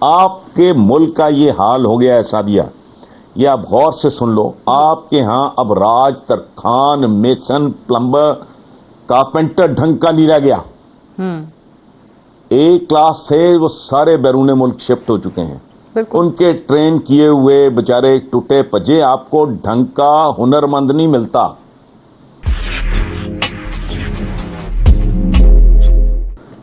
आपके मुल्क का ये हाल हो गया है सादिया, ये आप गौर से सुन लो। आपके यहाँ अब राज, तरखान, मेसन, प्लम्बर, कारपेंटर ढंग का नहीं रह गया। एक क्लास से वो सारे बैरून मुल्क शिफ्ट हो चुके हैं। उनके ट्रेन किए हुए बेचारे टूटे पजे, आपको ढंग का हुनरमंद नहीं मिलता।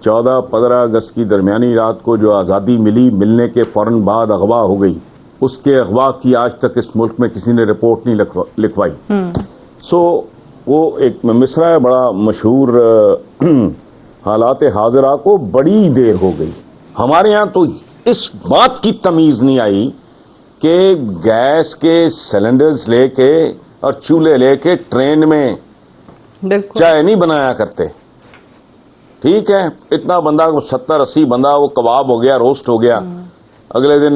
14-15 अगस्त की दरमियानी रात को जो आज़ादी मिली, मिलने के फौरन बाद अगवा हो गई। उसके अगवा की आज तक इस मुल्क में किसी ने रिपोर्ट नहीं लिखवाई। वो एक मिसरा है बड़ा मशहूर, हालात हाजिरा को बड़ी देर हो गई। हमारे यहाँ तो इस बात की तमीज़ नहीं आई कि गैस के सिलेंडर्स लेके और चूल्हे लेके ट्रेन में चाय नहीं बनाया करते। ठीक है, इतना बंदा 70-80 बंदा वो कबाब हो गया, रोस्ट हो गया। अगले दिन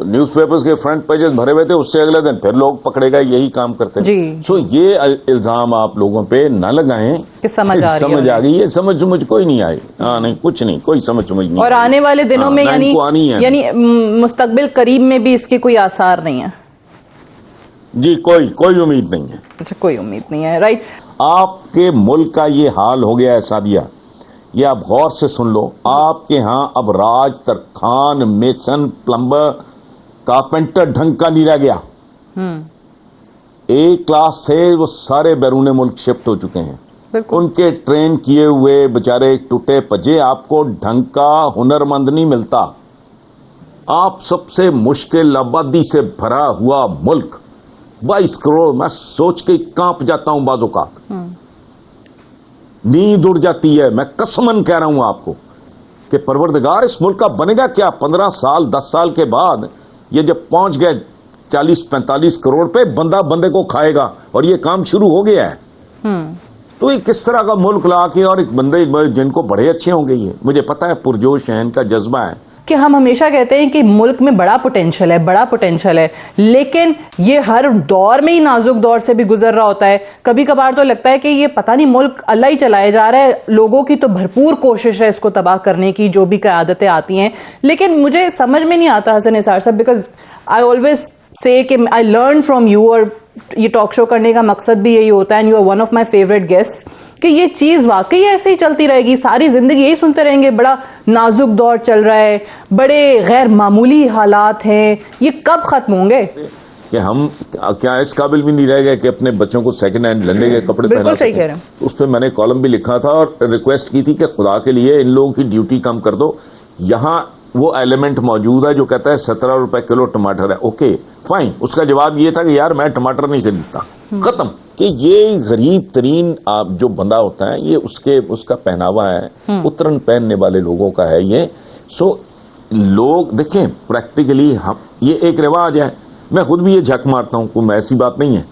न्यूज़पेपर्स के फ्रंट पेजेस भरे हुए थे, उससे अगले दिन फिर लोग पकड़े गए, यही काम करते हैं। सो ये इल्जाम आप लोगों पे न लगाएं कि समझ आ गई। ये समझ कोई नहीं आई। हाँ, नहीं, कुछ नहीं, कोई समझ नहीं। और आने वाले दिनों में यानी मुस्तकबिल करीब में भी इसके कोई आसार नहीं है जी। कोई उम्मीद नहीं है। अच्छा, कोई उम्मीद नहीं है, राइट। आपके मुल्क का ये हाल हो गया है सादिया, ये आप गौर से सुन लो। आपके यहाँ अब राज, तरखान, मेसन, प्लम्बर, कारपेंटर ढंग का नहीं रह गया। एक क्लास से वो सारे बैरून मुल्क शिफ्ट हो चुके हैं। उनके ट्रेन किए हुए बेचारे टूटे पजे, आपको ढंग का हुनरमंद नहीं मिलता। आप सबसे मुश्किल आबादी से भरा हुआ मुल्क, 22 करोड़, मैं सोच के कांप जाता हूं बाजों का, नींद उड़ जाती है। मैं कसमन कह रहा हूं आपको कि परवरदिगार इस मुल्क का बनेगा क्या 15 साल 10 साल के बाद। ये जब पहुंच गए 40-45 करोड़ पे, बंदा बंदे को खाएगा, और ये काम शुरू हो गया है। तो ये किस तरह का मुल्क ला के, और एक बंदे जिनको बड़े अच्छे होंगे, ये मुझे पता है, पुरजोश है, इनका जज्बा है कि हम हमेशा कहते हैं कि मुल्क में बड़ा पोटेंशियल है, लेकिन ये हर दौर में ही नाजुक दौर से भी गुजर रहा होता है। कभी कभार तो लगता है कि ये पता नहीं मुल्क अल्लाह ही चलाए जा रहा है। लोगों की तो भरपूर कोशिश है इसको तबाह करने की, जो भी क़यादतें आती हैं। लेकिन मुझे समझ में नहीं आता हसन निसार साहब, बिकॉज आई ऑलवेज से कि आई लर्न फ्रॉम यू, और ये टॉक शो करने का मकसद भी यही होता है, and you are one of my favourite guests, कि ये चीज वाकई ऐसे ही चलती रहेगी, सारी जिंदगी यही सुनते रहेंगे, बड़ा नाजुक दौर चल रहा है, बड़े गैर मामूली हालात हैं, ये कब खत्म होंगे? कि हम क्या इस काबिल भी नहीं रह गए कि अपने बच्चों को सेकंड हैंड लंडे के कपड़े पहना सकें? उस पर मैंने कॉलम भी लिखा था और रिक्वेस्ट की थी कि खुदा के लिए इन लोगों की ड्यूटी कम कर दो। यहाँ वो एलिमेंट मौजूद है जो कहता है 17 रुपए किलो टमाटर है। ओके फाइन, उसका जवाब ये था कि यार मैं टमाटर नहीं खरीदता, खत्म। कि ये गरीब तरीन आप जो बंदा होता है, ये उसका पहनावा है, उतरन पहनने वाले लोगों का है ये। सो लोग देखें प्रैक्टिकली, हम ये एक रिवाज है, मैं खुद भी ये झक मारता हूं, कोई ऐसी बात नहीं है।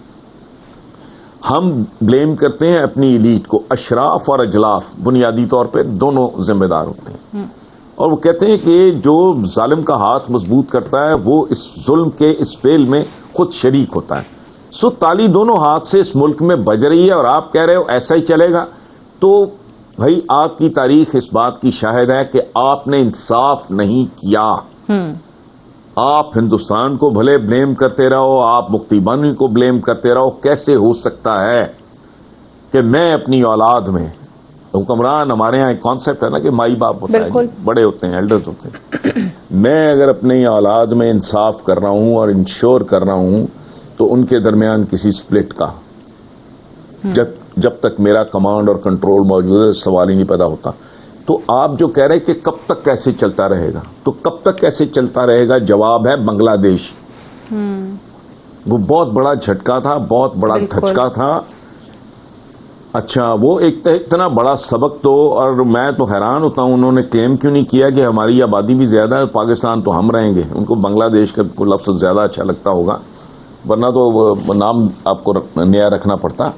हम ब्लेम करते हैं अपनी एलीट को, अशराफ और अजलाफ बुनियादी तौर पे दोनों जिम्मेदार होते हैं, और वो कहते हैं कि जो जालिम का हाथ मजबूत करता है वो इस जुल्म के इस फेल में खुद शरीक होता है। सो ताली दोनों हाथ से इस मुल्क में बज रही है, और आप कह रहे हो ऐसा ही चलेगा, तो भाई आपकी तारीख इस बात की शाहिद है कि आपने इंसाफ नहीं किया। आप हिंदुस्तान को भले ब्लेम करते रहो, आप मुफ्ती बानी को ब्लेम करते रहो, कैसे हो सकता है कि मैं अपनी औलाद में, हुक्मरान हमारे यहाँ एक कॉन्सेप्ट है ना कि माई बाप होता है, बड़े होते हैं, एल्डर्स होते हैं, मैं अगर अपनी औलाद में इंसाफ कर रहा हूं और इंश्योर कर रहा हूं तो उनके दरमियान किसी स्प्लिट का जब तक मेरा कमांड और कंट्रोल मौजूद है सवाल ही नहीं पैदा होता। तो आप जो कह रहे हैं कि कब तक कैसे चलता रहेगा, तो कब तक कैसे चलता रहेगा, जवाब है बांग्लादेश। वो बहुत बड़ा झटका था, बहुत बड़ा धचका था। अच्छा, वो एक इतना बड़ा सबक, तो और मैं तो हैरान होता हूं उन्होंने क्लेम क्यों नहीं किया कि हमारी आबादी भी ज्यादा है, पाकिस्तान तो हम रहेंगे। उनको बांग्लादेश का लफ्ज़ ज्यादा अच्छा लगता होगा, वरना तो नाम आपको नया रखना पड़ता।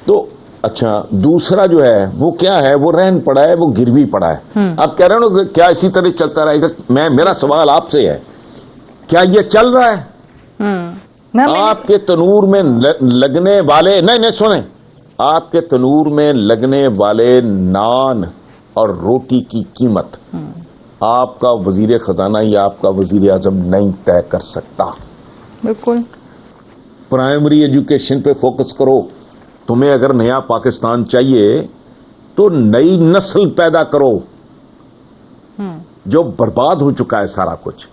तो अच्छा, दूसरा जो है वो क्या है, वो रहन पड़ा है, वो गिरवी पड़ा है। आप कह रहे हो ना क्या इसी तरह चलता रहेगा? मेरा सवाल आपसे है, क्या ये चल रहा है? आपके तनूर में लगने वाले, नहीं सुने, आपके तनूर में लगने वाले नान और रोटी की कीमत आपका वजीर खजाना या आपका वजीर आजम नहीं तय कर सकता। बिल्कुल। प्राइमरी एजुकेशन पे फोकस करो। तुम्हें अगर नया पाकिस्तान चाहिए तो नई नस्ल पैदा करो, जो बर्बाद हो चुका है सारा कुछ।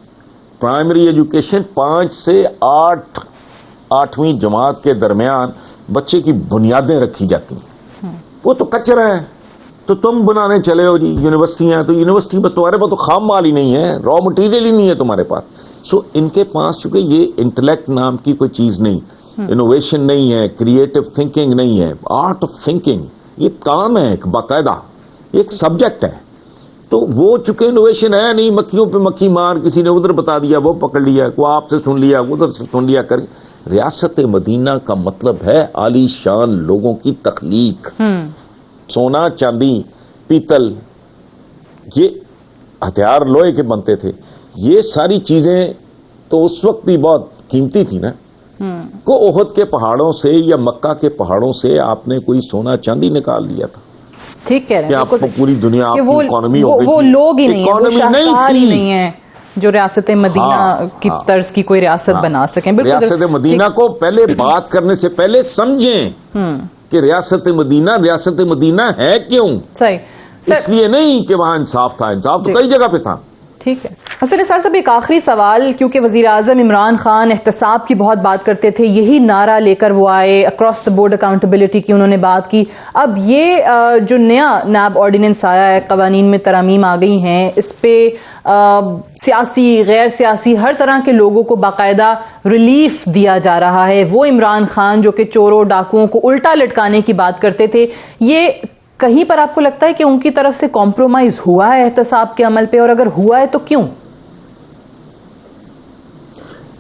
प्राइमरी एजुकेशन 5 से 8वीं जमात के दरमियान बच्चे की बुनियादें रखी जाती हैं। वो तो कचरा है। तो तुम बनाने चले हो जी यूनिवर्सिटियां, तो यूनिवर्सिटी में तुम्हारे पास तो खाम माल ही नहीं है, रॉ मटेरियल ही नहीं है तुम्हारे पास। सो इनके पास चूंकि ये इंटेलेक्ट नाम की कोई चीज नहीं, इनोवेशन नहीं है, क्रिएटिव थिंकिंग नहीं है, आर्ट ऑफ थिंकिंग ये काम है, एक बाकायदा एक सब्जेक्ट है। तो वो चूंकि इनोवेशन है नहीं, मक्खियों पे मक्खी मार, किसी ने उधर बता दिया वो पकड़ लिया, को आपसे सुन लिया उधर से सुन लिया कर। रियासत मदीना का मतलब है आलीशान लोगों की तख्लीक। सोना, चांदी, पीतल, ये हथियार लोहे के बनते थे। ये सारी चीजें तो उस वक्त भी बहुत कीमती थी ना। को ओहद के पहाड़ों से या मक्का के पहाड़ों से आपने कोई सोना चांदी निकाल लिया था? ठीक कह रहे हैं। आपको पूरी दुनिया आपकी इकोनॉमी हो गई वो थी। लोग ही नहीं है, वो शाहकार ही थी। नहीं है जो रियासत मदीना की तर्ज की कोई रियासत बना सकें। रियासत मदीना को पहले बात करने से पहले समझें कि रियासत मदीना है क्यों। सही। इसलिए नहीं कि वहां इंसाफ था, इंसाफ तो कई जगह पे था। ठीक है। हसन निसार साहब, एक आखिरी सवाल, क्योंकि वजीर आजम इमरान खान एहतसाब की बहुत बात करते थे, यही नारा लेकर वो आए, अक्रॉस द बोर्ड अकाउंटेबिलिटी की उन्होंने बात की। अब ये जो नया नैब ऑर्डिनेंस आया है, कवानीन में तरामीम आ गई हैं, इस पे सियासी गैर सियासी हर तरह के लोगों को बाकायदा रिलीफ दिया जा रहा है। वो इमरान खान जो कि चोरों डाकुओं को उल्टा लटकाने की बात करते थे, ये कहीं पर आपको लगता है कि उनकी तरफ से कॉम्प्रोमाइज हुआ है एहतसाब के अमल पे, और अगर हुआ है तो क्यों?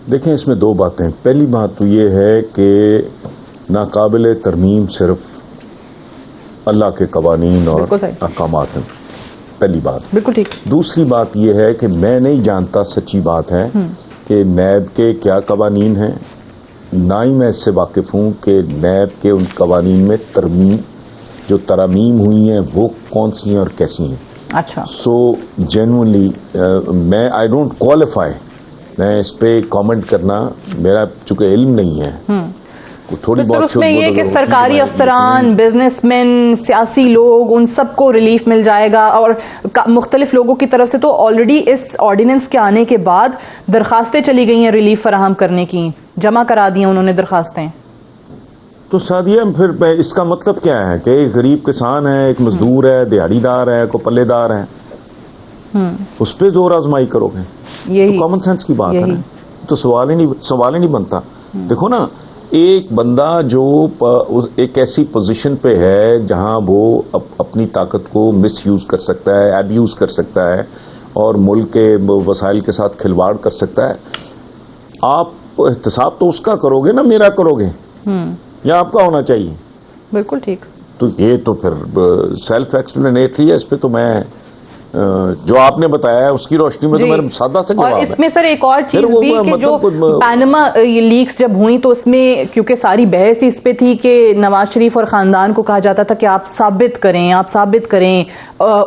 देखें, इसमें दो बातें। पहली बात तो ये है कि नाकाबिल तरमीम सिर्फ अल्लाह के कवानीन और अहकामात हैं, पहली बात। बिल्कुल ठीक। दूसरी बात यह है कि मैं नहीं जानता, सच्ची बात है, कि नैब के क्या कवानीन हैं, ना ही मैं इससे वाकिफ हूं कि नैब के उन कवानीन में जो तरामीम हुई हैं वो कौन सी हैं और कैसी हैं। अच्छा। सो जेन्युइनली मैं आई डोंट क्वालिफाई, मैं इस पे कमेंट करना, मेरा चूंकि इल्म नहीं है। थोड़ी बहुत उसमें ये कि सरकारी अफसरान, बिजनेसमैन, सियासी लोग, उन सबको रिलीफ मिल जाएगा, और मुख्तलिफ लोगों की तरफ से तो ऑलरेडी इस ऑर्डिनेंस के आने के बाद दरखास्तें चली गई हैं रिलीफ फराहम करने की, जमा करा दी हैं उन्होंने दरखास्तें। तो सादिया, फिर इसका मतलब क्या है कि एक गरीब किसान है, एक मजदूर है, दिहाड़ीदार है, को पल्लेदार है, उस पर जोर आजमाई करोगे? तो कॉमन सेंस की बात है ना, तो सवाल ही नहीं बनता। देखो ना, एक बंदा जो एक ऐसी पोजीशन पे है जहां वो अपनी ताकत को मिसयूज कर सकता है, एब्यूज कर सकता है, और मुल्क के वसाइल के साथ खिलवाड़ कर सकता है। आप एहतसाब तो उसका करोगे ना, मेरा करोगे, या आपका होना चाहिए। बिल्कुल ठीक। तो ये तो फिर सेल्फ एक्सप्लेनेटरी है। इस पे तो मैं जो आपने बताया है उसकी रोशनी में तो मेरा सादा से जवाब है। और इसमें सर एक और चीज भी कि जो पैनमा लीक्स जब हुई तो उसमें क्योंकि सारी बहस इस पे थी कि नवाज शरीफ और खानदान को कहा जाता था कि आप साबित करें,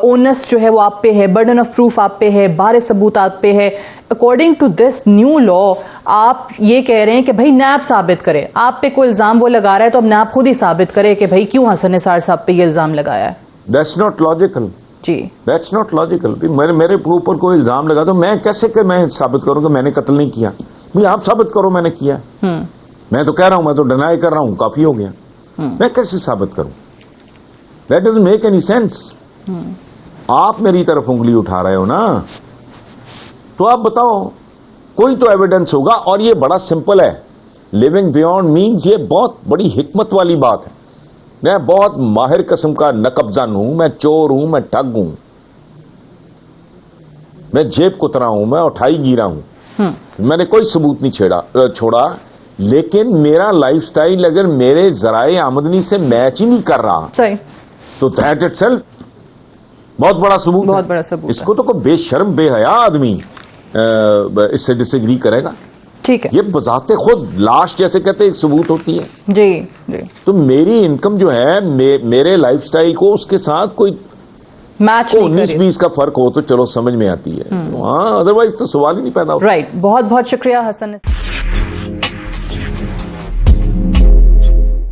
ओनस जो है वो आप पे है, बर्डन ऑफ प्रूफ आप पे है, बारे सबूत आप पे है। According to this new law आप ये कह रहे हैं कि भाई नैब साबित करे, आप पे कोई इल्जाम वो लगा रहा है तो अब नैब खुद ही साबित करे कि भाई क्यों हसन निसार साहब पे ये इल्जाम लगाया है। दैट्स नॉट लॉजिकल जी, दैट्स नॉट लॉजिकल। मेरे ऊपर कोई इल्जाम लगा तो मैं कैसे मैं साबित करूं कि मैंने कत्ल नहीं किया? भाई आप साबित करो मैंने किया। मैं तो कह रहा हूं, मैं तो डिनाई कर रहा हूं, काफी हो गया। मैं कैसे साबित करूं? That doesn't make any sense. आप मेरी तरफ उंगली उठा रहे हो ना, तो आप बताओ, कोई तो एविडेंस होगा। और ये बड़ा सिंपल है, लिविंग बियॉन्ड मीन्स ये बहुत बड़ी हिकमत वाली बात है। मैं बहुत माहिर किस्म का नकबजन हूं, मैं चोर हूं, मैं ठग हूं, मैं जेब कुतरा हूं, मैं उठाई गिरा हूं। मैंने कोई सबूत नहीं छोड़ा, लेकिन मेरा लाइफस्टाइल अगर मेरे जराए आमदनी से मैच ही नहीं कर रहा सही, तो दैट इटसेल्फ बहुत बड़ा सबूत है। बहुत बड़ा सबूत। इसको तो कोई बेशर्म बेहया आदमी इससे डिसएग्री करेगा। ठीक है, ये बजाते खुद लाश जैसे कहते एक सबूत होती है। जी जी। तो मेरी इनकम जो है मेरे लाइफस्टाइल को उसके साथ कोई मैच नहीं 19-20 का फर्क हो तो चलो समझ में आती है, हाँ अदरवाइज तो सवाल ही नहीं पैदा होता। राइट, बहुत बहुत शुक्रिया हसन।